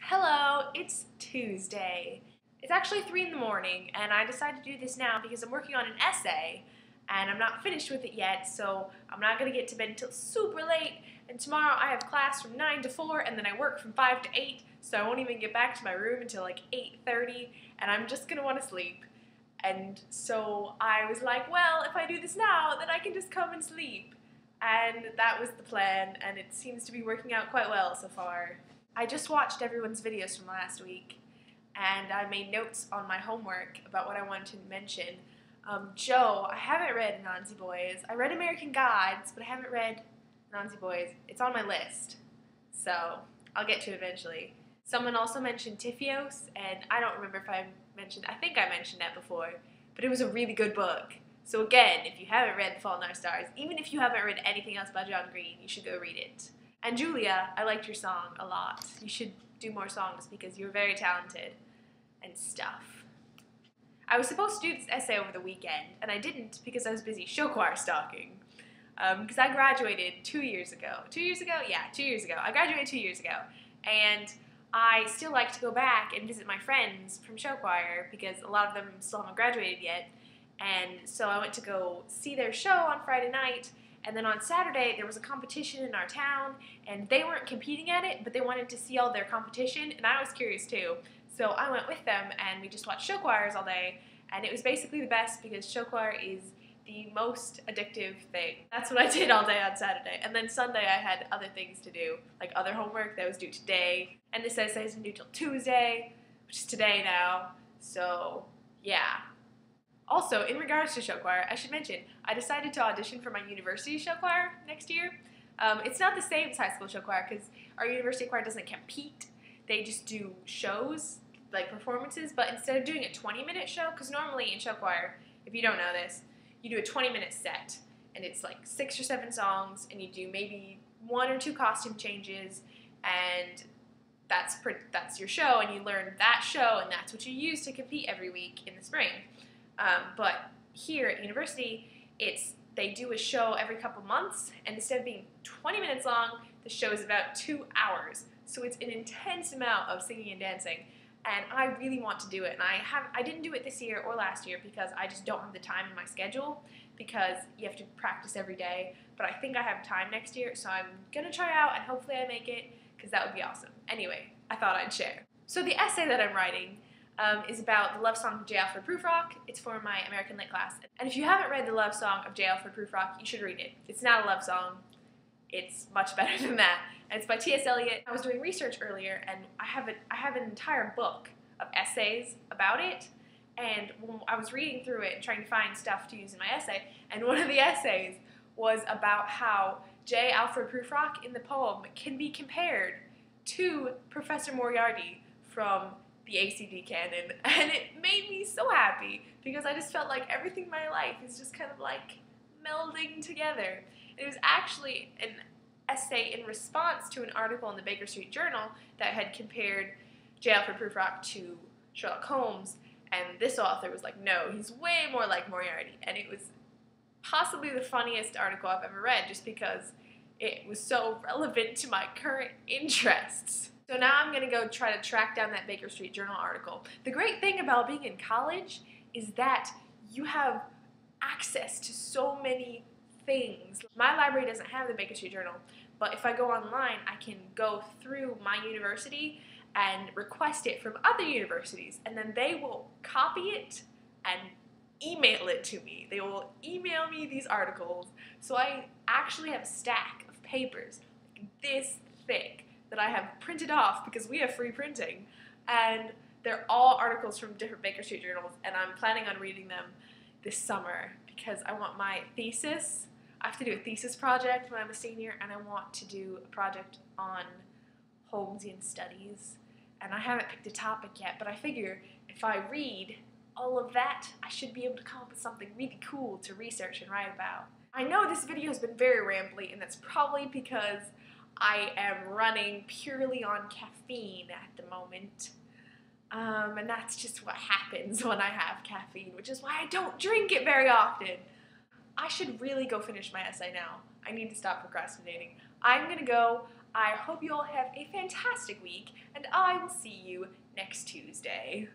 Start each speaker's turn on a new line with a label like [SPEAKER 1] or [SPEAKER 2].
[SPEAKER 1] Hello, it's Tuesday. It's actually 3 in the morning and I decided to do this now because I'm working on an essay and I'm not finished with it yet, so I'm not going to get to bed until super late, and tomorrow I have class from 9 to 4 and then I work from 5 to 8, so I won't even get back to my room until like 8:30 and I'm just going to want to sleep. And so I was like, well, if I do this now, then I can just come and sleep. And that was the plan, and it seems to be working out quite well so far. I just watched everyone's videos from last week, and I made notes on my homework about what I wanted to mention. Joe, I haven't read Anansi Boys. I read American Gods, but I haven't read Anansi Boys. It's on my list, so I'll get to it eventually. Someone also mentioned Tifios, and I don't remember if I think I mentioned that before, but it was a really good book. So again, if you haven't read The Fault in Our Stars, even if you haven't read anything else by John Green, you should go read it. And Julia, I liked your song a lot. You should do more songs because you're very talented and stuff. I was supposed to do this essay over the weekend, and I didn't because I was busy show choir stalking. Because I graduated 2 years ago. 2 years ago? Yeah, 2 years ago. I graduated 2 years ago. And I still like to go back and visit my friends from show choir because a lot of them still haven't graduated yet. And so I went to go see their show on Friday night, and then on Saturday there was a competition in our town, and they weren't competing at it, but they wanted to see all their competition, and I was curious too. So I went with them, and we just watched show choirs all day, and it was basically the best because show choir is the most addictive thing. That's what I did all day on Saturday, and then Sunday I had other things to do, like other homework that was due today, and this essay isn't due till Tuesday, which is today now, so yeah. Also, in regards to show choir, I should mention, I decided to audition for my university show choir next year. It's not the same as high school show choir because our university choir doesn't compete. They just do shows, like performances, but instead of doing a 20-minute show, because normally in show choir, if you don't know this, you do a 20-minute set, and it's like 6 or 7 songs, and you do maybe 1 or 2 costume changes, and that's your show, and you learn that show, and that's what you use to compete every week in the spring. But here at university, they do a show every couple months, and instead of being 20 minutes long, the show is about 2 hours. So it's an intense amount of singing and dancing, and I really want to do it. And I didn't do it this year or last year because I just don't have the time in my schedule because you have to practice every day. But I think I have time next year, so I'm gonna try out and hopefully I make it because that would be awesome. Anyway, I thought I'd share. So the essay that I'm writing is about the love song of J. Alfred Prufrock. It's for my American Lit class. And if you haven't read the love song of J. Alfred Prufrock, you should read it. It's not a love song. It's much better than that. And it's by T.S. Eliot. I was doing research earlier, and I have an entire book of essays about it. And when I was reading through it and trying to find stuff to use in my essay, and one of the essays was about how J. Alfred Prufrock in the poem can be compared to Professor Moriarty from the ACD canon, and it made me so happy because I just felt like everything in my life is just kind of like melding together. And it was actually an essay in response to an article in the Baker Street Journal that had compared J. Alfred Prufrock to Sherlock Holmes, and this author was like, no, he's way more like Moriarty, and it was possibly the funniest article I've ever read just because it was so relevant to my current interests. So now I'm going to go try to track down that Baker Street Journal article. The great thing about being in college is that you have access to so many things. My library doesn't have the Baker Street Journal, but if I go online, I can go through my university and request it from other universities, and then they will copy it and email it to me. They will email me these articles. So I actually have a stack of papers like this thick that I have printed off because we have free printing, and they're all articles from different Baker Street journals, and I'm planning on reading them this summer because I want my thesis. I have to do a thesis project when I'm a senior, and I want to do a project on Holmesian studies, and I haven't picked a topic yet, but I figure if I read all of that, I should be able to come up with something really cool to research and write about. I know this video has been very rambly, and that's probably because I am running purely on caffeine at the moment, and that's just what happens when I have caffeine, which is why I don't drink it very often. I should really go finish my essay now. I need to stop procrastinating. I'm gonna go. I hope you all have a fantastic week, and I will see you next Tuesday.